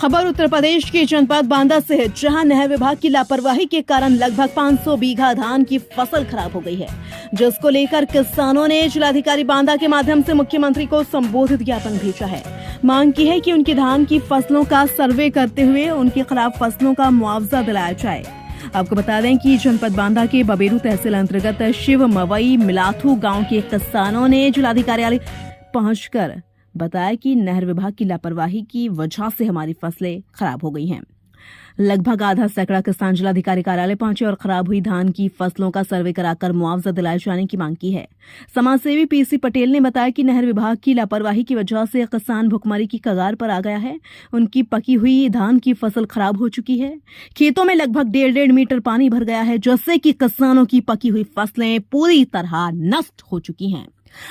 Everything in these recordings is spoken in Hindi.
खबर उत्तर प्रदेश के जनपद बांदा से है, जहां नहर विभाग की लापरवाही के कारण लगभग 500 बीघा धान की फसल खराब हो गई है, जिसको लेकर किसानों ने जिलाधिकारी बांदा के माध्यम से मुख्यमंत्री को संबोधित ज्ञापन भेजा है। मांग की है कि उनकी धान की फसलों का सर्वे करते हुए उनके खराब फसलों का मुआवजा दिलाया जाए। आपको बता दें कि जनपद बांदा के बबेरू तहसील अंतर्गत शिव मवई मिलाथू गांव के किसानों ने जिलाधिकारी पहुंचकर बताया कि नहर विभाग की लापरवाही की वजह से हमारी फसलें खराब हो गई हैं। लगभग आधा सैकड़ा किसान जिलाधिकारी कार्यालय पहुंचे और खराब हुई धान की फसलों का सर्वे कराकर मुआवजा दिलाए जाने की मांग की है। समाजसेवी पीसी पटेल ने बताया कि नहर विभाग की लापरवाही की वजह से किसान भुखमरी की कगार पर आ गया है। उनकी पकी हुई धान की फसल खराब हो चुकी है। खेतों में लगभग 1.5 मीटर पानी भर गया है, जिससे कि किसानों की पकी हुई फसलें पूरी तरह नष्ट हो चुकी हैं।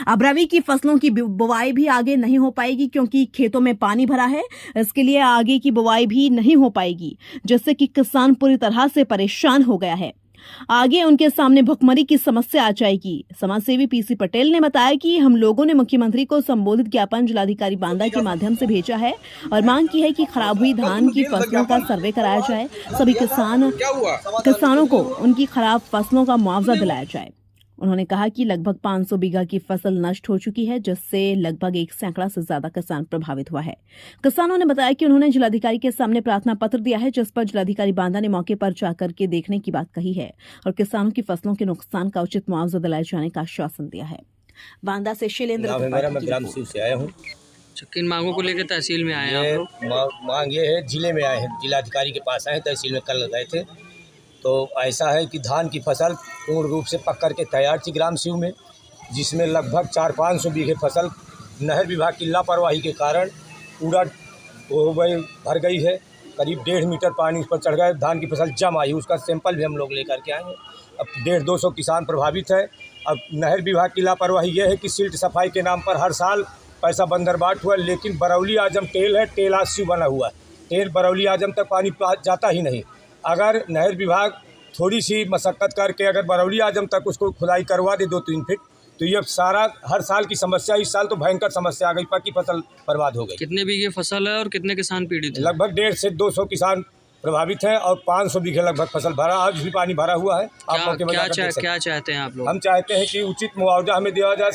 अब रबी की फसलों की बुवाई भी आगे नहीं हो पाएगी, क्योंकि खेतों में पानी भरा है। इसके लिए आगे की बुवाई भी नहीं हो पाएगी, जिससे कि किसान पूरी तरह से परेशान हो गया है। आगे उनके सामने भुखमरी की समस्या आ जाएगी। समाजसेवी पीसी पटेल ने बताया कि हम लोगों ने मुख्यमंत्री को संबोधित ज्ञापन जिलाधिकारी बांदा के माध्यम से भेजा है और मांग की है कि खराब हुई धान की फसलों का सर्वे कराया जाए, सभी किसानों को उनकी खराब फसलों का मुआवजा दिलाया जाए। उन्होंने कहा कि लगभग 500 बीघा की फसल नष्ट हो चुकी है, जिससे लगभग 1 सैकड़ा से ज्यादा किसान प्रभावित हुआ है। किसानों ने बताया कि उन्होंने जिलाधिकारी के सामने प्रार्थना पत्र दिया है, जिस पर जिलाधिकारी बांदा ने मौके पर जाकर के देखने की बात कही है और किसानों की फसलों के नुकसान का उचित मुआवजा दिलाए जाने का आश्वासन दिया है। बांदा से शैलेंद्र, मैं ग्राम शिव से आया हूँ। किन मांगों को लेकर तहसील में आए हैं आप लोग? मांग ये है, जिले में आए हैं, जिलाधिकारी के पास आए, तहसील में कल गए थे। तो ऐसा है कि धान की फसल पूर्ण रूप से पक करके तैयार थी ग्राम शिव में, जिसमें लगभग 400-500 बीघे फसल नहर विभाग की लापरवाही के कारण पूरा हो गई, भर गई है। करीब 1.5 मीटर पानी उस पर चढ़ गया, धान की फसल जम आई। उसका सैंपल भी हम लोग लेकर के आए हैं। अब 150-200 किसान प्रभावित है। अब नहर विभाग की लापरवाही यह है कि सिल्ट सफाई के नाम पर हर साल पैसा बंदरबाट हुआ, लेकिन बरौली आजम टेल है, टेल आज शिव बना हुआ है। टेल बरौली आजम तक पानी जाता ही नहीं। अगर नहर विभाग थोड़ी सी मशक्क़त करके अगर बरौली आजम तक उसको खुदाई करवा दे 2-3 फीट, तो ये सारा हर साल की समस्या, इस साल तो भयंकर समस्या आ गई, पक्की फसल बर्बाद हो गई। कितने बीघे फसल है और कितने किसान पीड़ित हैं? लगभग 150 से 200 किसान प्रभावित हैं और 500 बीघे लगभग फसल भरा, आज भी पानी भरा हुआ है। क्या चाहते हैं आप लोग? हम चाहते हैं कि उचित मुआवजा हमें दिया जाए,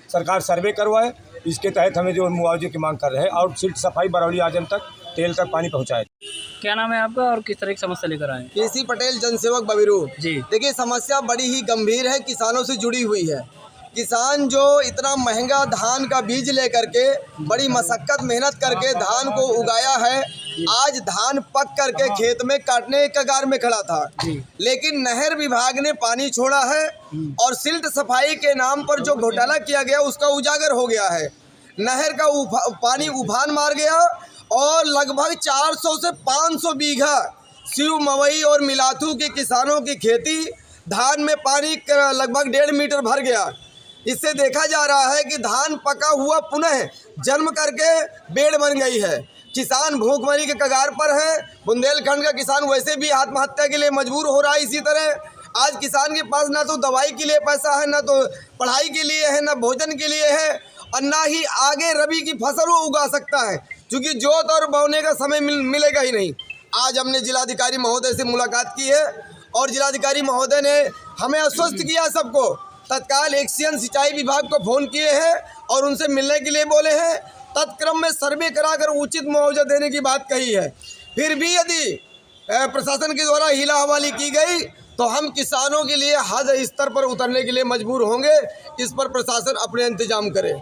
सरकार सर्वे करवाए, इसके तहत हमें जो मुआवजे की मांग कर रहे हैं, और सिल्ट सफाई बरौली आजम तक तेल तक पानी पहुँचाए। क्या नाम है आपका और किस तरह की समस्या लेकर आए? पीसी पटेल, जनसेवक बबेरू जी। देखिए, समस्या बड़ी ही गंभीर है, किसानों से जुड़ी हुई है। किसान जो इतना महंगा धान का बीज लेकर के बड़ी मशक्कत मेहनत करके धान को उगाया है, आज धान पक करके खेत में काटने के कगार में खड़ा था, लेकिन नहर विभाग ने पानी छोड़ा है और सिल्ट सफाई के नाम पर जो घोटाला किया गया उसका उजागर हो गया है। नहर का पानी उफान मार गया और लगभग 400 से 500 बीघा शिव मवई और मिलाथू के किसानों की खेती धान में पानी लगभग 1.5 मीटर भर गया। इससे देखा जा रहा है कि धान पका हुआ पुनः जन्म करके बेड़ बन गई है। किसान भूखमरी के कगार पर है। बुंदेलखंड का किसान वैसे भी आत्महत्या के लिए मजबूर हो रहा है। इसी तरह आज किसान के पास ना तो दवाई के लिए पैसा है, ना तो पढ़ाई के लिए है, ना भोजन के लिए है, और ना ही आगे रबी की फसल वो उगा सकता है, क्योंकि जोत और बोने का समय मिलेगा ही नहीं। आज हमने जिलाधिकारी महोदय से मुलाकात की है और जिलाधिकारी महोदय ने हमें आश्वस्त किया, सबको तत्काल एक्शन सिंचाई विभाग को फ़ोन किए हैं और उनसे मिलने के लिए बोले हैं। तत्क्रम में सर्वे कराकर उचित मुआवजा देने की बात कही है। फिर भी यदि प्रशासन के द्वारा हीला हवाली की गई तो हम किसानों के लिए हद स्तर पर उतरने के लिए मजबूर होंगे। इस पर प्रशासन अपने इंतजाम करे।